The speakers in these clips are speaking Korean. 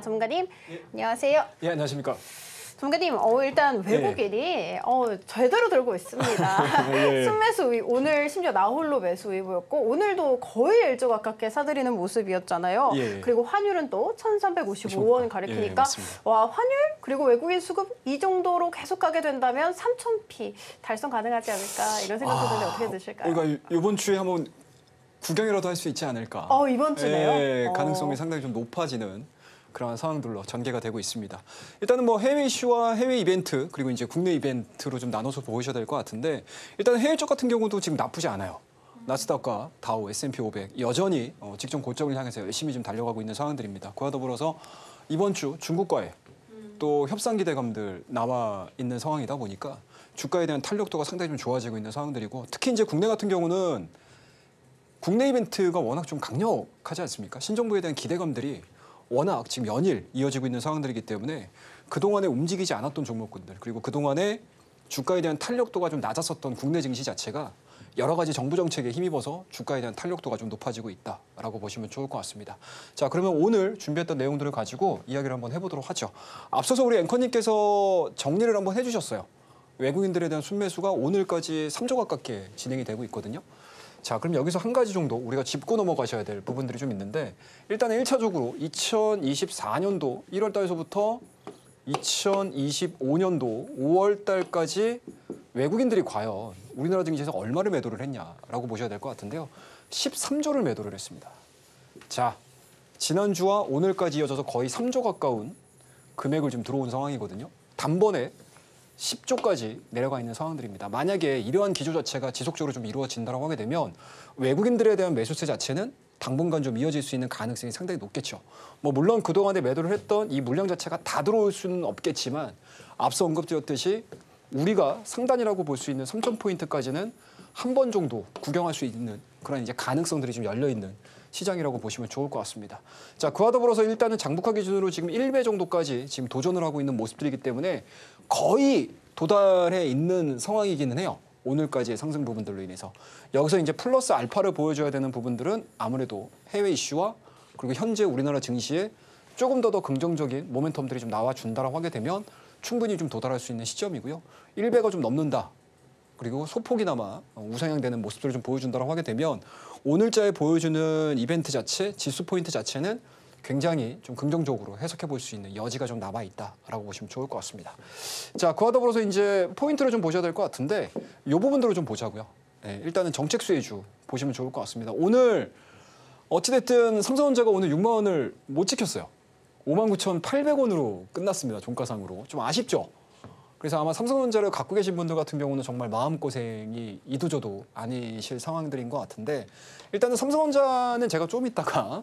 전문가님, 안녕하세요. 예, 안녕하십니까. 전문가님, 일단 외국인이 제대로 들고 있습니다. 예. 순매수 오늘 심지어 나홀로 매수 위보였고 오늘도 거의 일조 가깝게 사들이는 모습이었잖아요. 예. 그리고 환율은 또 1,355원 가리키니까 와, 환율 그리고 외국인 수급 이 정도로 계속 가게 된다면 3,000p 달성 가능하지 않을까 이런 생각도 드는데 어떻게 드실까요? 그러니까 이번 주에 한번 구경이라도 할 수 있지 않을까. 이번 주네요? 예, 가능성이 상당히 좀 높아지는 그런 상황들로 전개가 되고 있습니다. 일단은 뭐 해외 이슈와 해외 이벤트 그리고 이제 국내 이벤트로 좀 나눠서 보셔야 될 것 같은데 일단 해외 쪽 같은 경우도 지금 나쁘지 않아요. 나스닥과 다우, S&P 500 여전히 직전 고점을 향해서 열심히 좀 달려가고 있는 상황들입니다. 그와 더불어서 이번 주 중국과의 또 협상 기대감들 나와 있는 상황이다 보니까 주가에 대한 탄력도가 상당히 좀 좋아지고 있는 상황들이고 특히 이제 국내 같은 경우는 국내 이벤트가 워낙 좀 강력하지 않습니까? 신정부에 대한 기대감들이 워낙 지금 연일 이어지고 있는 상황들이기 때문에 그동안에 움직이지 않았던 종목군들 그리고 그동안에 주가에 대한 탄력도가 좀 낮았었던 국내 증시 자체가 여러 가지 정부 정책에 힘입어서 주가에 대한 탄력도가 좀 높아지고 있다라고 보시면 좋을 것 같습니다. 자, 그러면 오늘 준비했던 내용들을 가지고 이야기를 한번 해보도록 하죠. 앞서서 우리 앵커님께서 정리를 한번 해주셨어요. 외국인들에 대한 순매수가 오늘까지 3조 가깝게 진행이 되고 있거든요. 자, 그럼 여기서 한 가지 정도 우리가 짚고 넘어가셔야 될 부분들이 좀 있는데 일단은 1차적으로 2024년도 1월 달서부터 2025년도 5월 달까지 외국인들이 과연 우리나라 증시에서 얼마를 매도를 했냐라고 보셔야 될 것 같은데요. 13조를 매도를 했습니다. 자, 지난주와 오늘까지 이어져서 거의 3조 가까운 금액을 좀 들어온 상황이거든요. 단번에 10조까지 내려가 있는 상황들입니다. 만약에 이러한 기조 자체가 지속적으로 좀 이루어진다고 하게 되면 외국인들에 대한 매수세 자체는 당분간 좀 이어질 수 있는 가능성이 상당히 높겠죠. 뭐 물론 그동안에 매도를 했던 이 물량 자체가 다 들어올 수는 없겠지만 앞서 언급드렸듯이 우리가 상단이라고 볼 수 있는 3,000포인트까지는 한 번 정도 구경할 수 있는 그런 이제 가능성들이 좀 열려 있는 시장이라고 보시면 좋을 것 같습니다. 자, 그와 더불어서 일단은 장부가 기준으로 지금 1배 정도까지 지금 도전을 하고 있는 모습들이기 때문에 거의 도달해 있는 상황이기는 해요. 오늘까지의 상승 부분들로 인해서. 여기서 이제 플러스 알파를 보여줘야 되는 부분들은 아무래도 해외 이슈와 그리고 현재 우리나라 증시에 조금 더 긍정적인 모멘텀들이 좀 나와준다라고 하게 되면 충분히 좀 도달할 수 있는 시점이고요. 1배가 좀 넘는다. 그리고 소폭이나마 우상향되는 모습들을 좀 보여준다고 하게 되면 오늘자에 보여주는 이벤트 자체, 지수 포인트 자체는 굉장히 좀 긍정적으로 해석해 볼 수 있는 여지가 좀 남아 있다라고 보시면 좋을 것 같습니다. 자, 그와 더불어서 이제 포인트를 좀 보셔야 될 것 같은데 이 부분들을 좀 보자고요. 네, 일단은 정책 수혜주 보시면 좋을 것 같습니다. 오늘 어찌됐든 삼성전자가 오늘 6만 원을 못 지켰어요. 59,800원으로 끝났습니다. 종가상으로. 좀 아쉽죠? 그래서 아마 삼성전자를 갖고 계신 분들 같은 경우는 정말 마음고생이 이도저도 아니실 상황들인 것 같은데 일단은 삼성전자는 제가 좀 이따가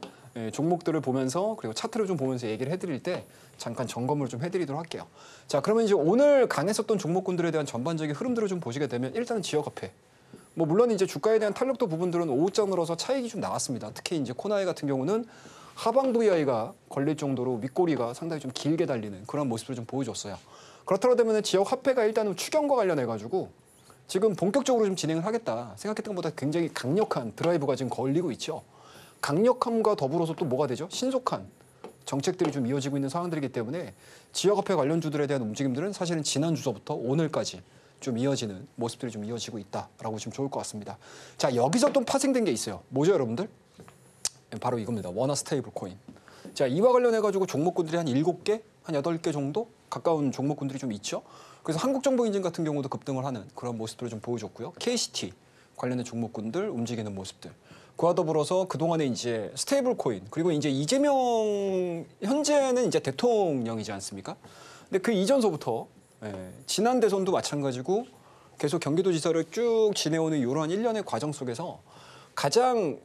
종목들을 보면서 그리고 차트를 좀 보면서 얘기를 해드릴 때 잠깐 점검을 좀 해드리도록 할게요. 자, 그러면 이제 오늘 강했었던 종목군들에 대한 전반적인 흐름들을 좀 보시게 되면 일단은 지역화폐. 뭐 물론 이제 주가에 대한 탄력도 부분들은 오후장으로서 차익이 좀 나왔습니다. 특히 이제 코나이 같은 경우는 하방 VI가 걸릴 정도로 윗꼬리가 상당히 좀 길게 달리는 그런 모습을 좀 보여줬어요. 그렇다고 되면 지역 화폐가 일단은 추경과 관련해가지고 지금 본격적으로 좀 진행을 하겠다. 생각했던 것보다 굉장히 강력한 드라이브가 지금 걸리고 있죠. 강력함과 더불어서 또 뭐가 되죠? 신속한 정책들이 좀 이어지고 있는 상황들이기 때문에 지역 화폐 관련주들에 대한 움직임들은 사실은 지난주서부터 오늘까지 좀 이어지는 모습들이 좀 이어지고 있다라고 보시면 좋을 것 같습니다. 자, 여기서 또 파생된 게 있어요. 뭐죠, 여러분들? 바로 이겁니다. 원화 스테이블 코인. 자, 이와 관련해가지고 종목군들이 한 7개, 한 8개 정도 가까운 종목군들이 좀 있죠. 그래서 한국정보인증 같은 경우도 급등을 하는 그런 모습들을 좀 보여줬고요. KCT 관련된 종목군들 움직이는 모습들. 그와 더불어서 그동안에 이제 스테이블 코인 그리고 이제 이재명 현재는 이제 대통령이지 않습니까? 근데 그 이전서부터 지난 대선도 마찬가지고 계속 경기도지사를 쭉 지내오는 이러한 일련의 과정 속에서 가장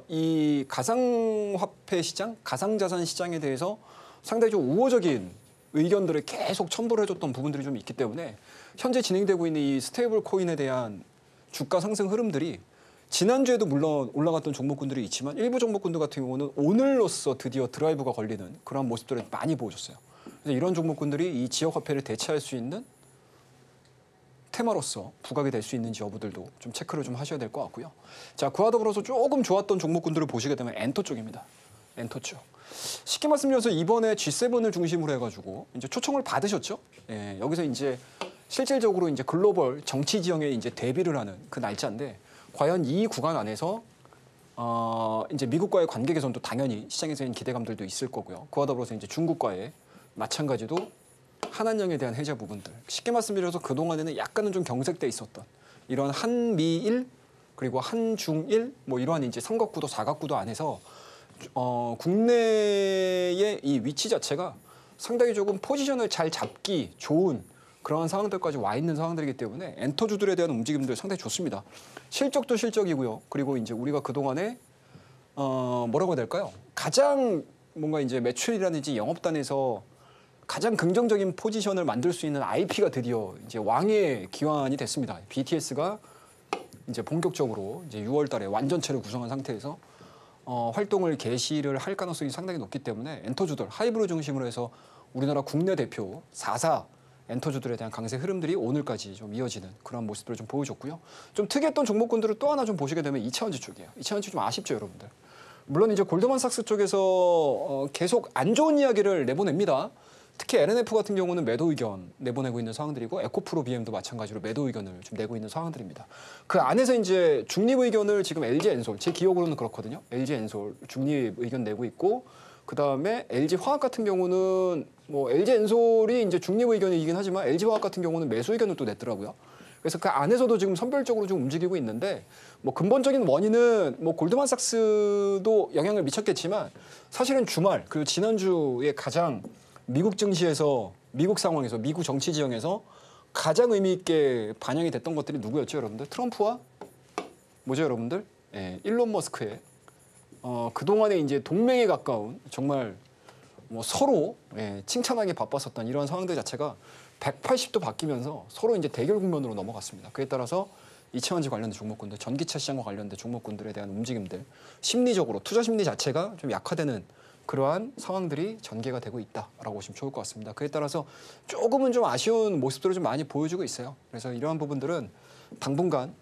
이 가상화폐 시장, 가상자산 시장에 대해서 상당히 좀 우호적인 의견들을 계속 첨부를 해줬던 부분들이 좀 있기 때문에 현재 진행되고 있는 이 스테이블 코인에 대한 주가 상승 흐름들이 지난주에도 물론 올라갔던 종목군들이 있지만 일부 종목군들 같은 경우는 오늘로써 드디어 드라이브가 걸리는 그런 모습들을 많이 보여줬어요. 그래서 이런 종목군들이 이 지역화폐를 대체할 수 있는 테마로서 부각이 될 수 있는지 여부들도 좀 체크를 좀 하셔야 될 것 같고요. 자, 그와 더불어서 조금 좋았던 종목군들을 보시게 되면 엔터 쪽입니다. 엔터죠. 쉽게 말씀드려서 이번에 G7을 중심으로 해가지고 이제 초청을 받으셨죠. 예, 여기서 이제 실질적으로 이제 글로벌 정치 지형에 이제 대비를 하는 그 날짜인데 과연 이 구간 안에서 이제 미국과의 관계 개선도 당연히 시장에서는 기대감들도 있을 거고요. 그와 더불어서 이제 중국과의 마찬가지도 한한령에 대한 해제 부분들. 쉽게 말씀드려서 그 동안에는 약간은 좀 경색돼 있었던 이런 한미일 그리고 한중일 뭐 이러한 이제 삼각구도 사각구도 안에서 국내의 이 위치 자체가 상당히 조금 포지션을 잘 잡기 좋은 그러한 상황들까지 와 있는 상황들이기 때문에 엔터주들에 대한 움직임들 상당히 좋습니다. 실적도 실적이고요. 그리고 이제 우리가 그 동안에 뭐라고 해야 될까요? 가장 뭔가 이제 매출이라든지 영업단에서 가장 긍정적인 포지션을 만들 수 있는 IP가 드디어 이제 왕의 기환이 됐습니다. BTS가 이제 본격적으로 이제 6월달에 완전체를 구성한 상태에서 활동을 개시를 할 가능성이 상당히 높기 때문에 엔터주들 하이브를 중심으로 해서 우리나라 국내 대표 4사 엔터주들에 대한 강세 흐름들이 오늘까지 좀 이어지는 그런 모습들을 좀 보여줬고요. 좀 특이했던 종목군들을 또 하나 좀 보시게 되면 2차원지 쪽이에요. 2차원지 좀 아쉽죠, 여러분들. 물론 이제 골드만삭스 쪽에서 계속 안 좋은 이야기를 내보냅니다. 특히 LNF 같은 경우는 매도 의견 내보내고 있는 상황들이고 에코프로 BM도 마찬가지로 매도 의견을 좀 내고 있는 상황들입니다. 그 안에서 이제 중립 의견을 지금 LG엔솔 제 기억으로는 그렇거든요. LG엔솔 중립 의견 내고 있고 그다음에 LG화학 같은 경우는 뭐 LG엔솔이 이제 중립 의견이긴 하지만 LG화학 같은 경우는 매수 의견을 또 냈더라고요. 그래서 그 안에서도 지금 선별적으로 좀 움직이고 있는데 뭐 근본적인 원인은 뭐 골드만삭스도 영향을 미쳤겠지만 사실은 주말 그리고 지난주에 가장 미국 증시에서 미국 상황에서 미국 정치 지형에서 가장 의미 있게 반영이 됐던 것들이 누구였죠, 여러분들? 트럼프와 뭐죠, 여러분들? 예, 일론 머스크의 그동안에 이제 동맹에 가까운 정말 뭐 서로 칭찬하기 바빴었던 이런 상황들 자체가 180도 바뀌면서 서로 이제 대결 국면으로 넘어갔습니다. 그에 따라서 이차원지 관련된 종목군들, 전기차 시장과 관련된 종목군들에 대한 움직임들, 심리적으로 투자 심리 자체가 좀 약화되는 그러한 상황들이 전개가 되고 있다라고 보시면 좋을 것 같습니다. 그에 따라서 조금은 좀 아쉬운 모습들을 좀 많이 보여주고 있어요. 그래서 이러한 부분들은 당분간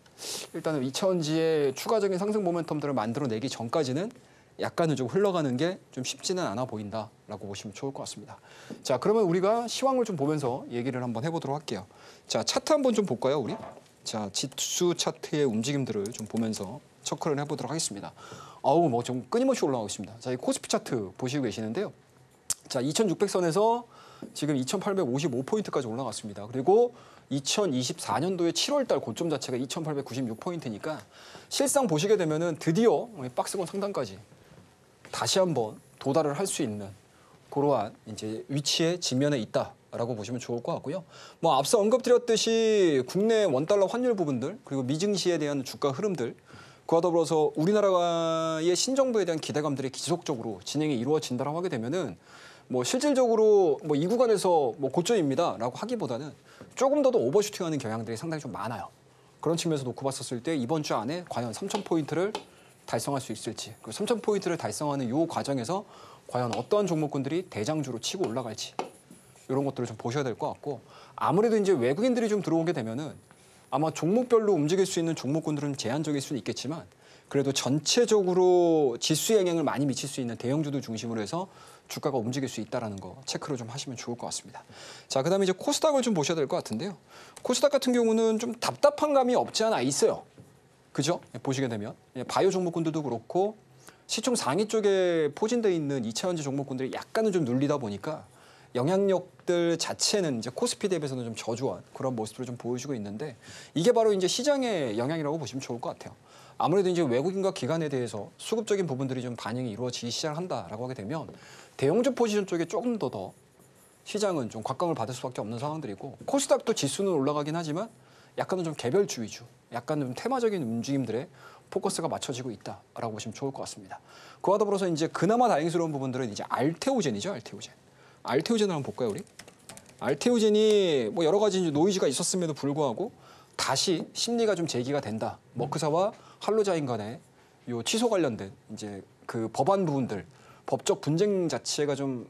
일단은 2차원지의 추가적인 상승 모멘텀들을 만들어내기 전까지는 약간은 좀 흘러가는 게 좀 쉽지는 않아 보인다라고 보시면 좋을 것 같습니다. 자, 그러면 우리가 시황을 좀 보면서 얘기를 한번 해보도록 할게요. 자, 차트 한번 좀 볼까요, 우리? 자, 지수 차트의 움직임들을 좀 보면서 체크를 해보도록 하겠습니다. 아우, 뭐 좀 끊임없이 올라가고 있습니다. 자, 이 코스피 차트 보시고 계시는데요. 자, 2600선에서 지금 2855포인트까지 올라갔습니다. 그리고 2024년도의 7월달 고점 자체가 2896포인트니까 실상 보시게 되면은 드디어 박스권 상단까지 다시 한번 도달을 할 수 있는 그러한 이제 위치에 지면에 있다라고 보시면 좋을 것 같고요. 뭐 앞서 언급드렸듯이 국내 원달러 환율 부분들 그리고 미증시에 대한 주가 흐름들 그와 더불어서 우리나라의 신정부에 대한 기대감들이 지속적으로 진행이 이루어진다라고 하게 되면은 뭐 실질적으로 뭐 이 구간에서 뭐 고점입니다라고 하기보다는 조금 더도 오버슈팅하는 경향들이 상당히 좀 많아요. 그런 측면에서 놓고 봤었을 때 이번 주 안에 과연 3,000포인트를 달성할 수 있을지, 그 3,000포인트를 달성하는 이 과정에서 과연 어떠한 종목군들이 대장주로 치고 올라갈지 이런 것들을 좀 보셔야 될 것 같고 아무래도 이제 외국인들이 좀 들어오게 되면은 아마 종목별로 움직일 수 있는 종목군들은 제한적일 수는 있겠지만 그래도 전체적으로 지수에 영향을 많이 미칠 수 있는 대형주들 중심으로 해서 주가가 움직일 수 있다는 거 체크를 좀 하시면 좋을 것 같습니다. 자, 그다음에 이제 코스닥을 좀 보셔야 될 것 같은데요. 코스닥 같은 경우는 좀 답답한 감이 없지 않아 있어요. 그죠? 보시게 되면 바이오 종목군들도 그렇고 시총 상위 쪽에 포진되어 있는 2차원지 종목군들이 약간은 좀 눌리다 보니까 영향력들 자체는 이제 코스피 대비해서는 좀 저조한 그런 모습을 좀 보여주고 있는데 이게 바로 이제 시장의 영향이라고 보시면 좋을 것 같아요. 아무래도 이제 외국인과 기관에 대해서 수급적인 부분들이 좀 반영이 이루어지기 시작한다라고 하게 되면 대형주 포지션 쪽에 조금 더 시장은 좀 곽감을 받을 수밖에 없는 상황들이고 코스닥도 지수는 올라가긴 하지만 약간은 좀 개별주 위주, 약간 좀 테마적인 움직임들에 포커스가 맞춰지고 있다라고 보시면 좋을 것 같습니다. 그와 더불어서 이제 그나마 다행스러운 부분들은 이제 알테오젠이죠, 알테오젠. 알테오젠을 한번 볼까요, 우리? 알테오젠이 뭐 여러 가지 이제 노이즈가 있었음에도 불구하고 다시 심리가 좀 제기가 된다. 머크사와 할로자인 간의 요 취소 관련된 이제 그 법안 부분들, 법적 분쟁 자체가 좀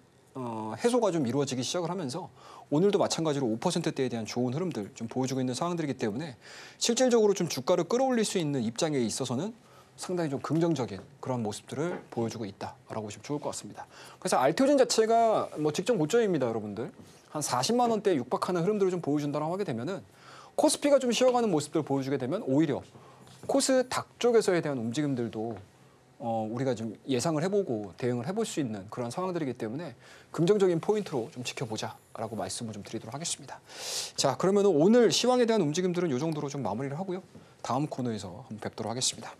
해소가 좀 이루어지기 시작을 하면서 오늘도 마찬가지로 5%대에 대한 좋은 흐름들 좀 보여주고 있는 상황들이기 때문에 실질적으로 좀 주가를 끌어올릴 수 있는 입장에 있어서는 상당히 좀 긍정적인 그런 모습들을 보여주고 있다라고 보시면 좋을 것 같습니다. 그래서 알테오젠 자체가 뭐 직전 고점입니다, 여러분들. 한 40만 원대에 육박하는 흐름들을 좀 보여준다고 하게 되면은 코스피가 좀 쉬어가는 모습들을 보여주게 되면 오히려 코스닥 쪽에서에 대한 움직임들도 우리가 좀 예상을 해보고 대응을 해볼 수 있는 그런 상황들이기 때문에 긍정적인 포인트로 좀 지켜보자라고 말씀을 좀 드리도록 하겠습니다. 자, 그러면 오늘 시황에 대한 움직임들은 이 정도로 좀 마무리를 하고요. 다음 코너에서 한번 뵙도록 하겠습니다.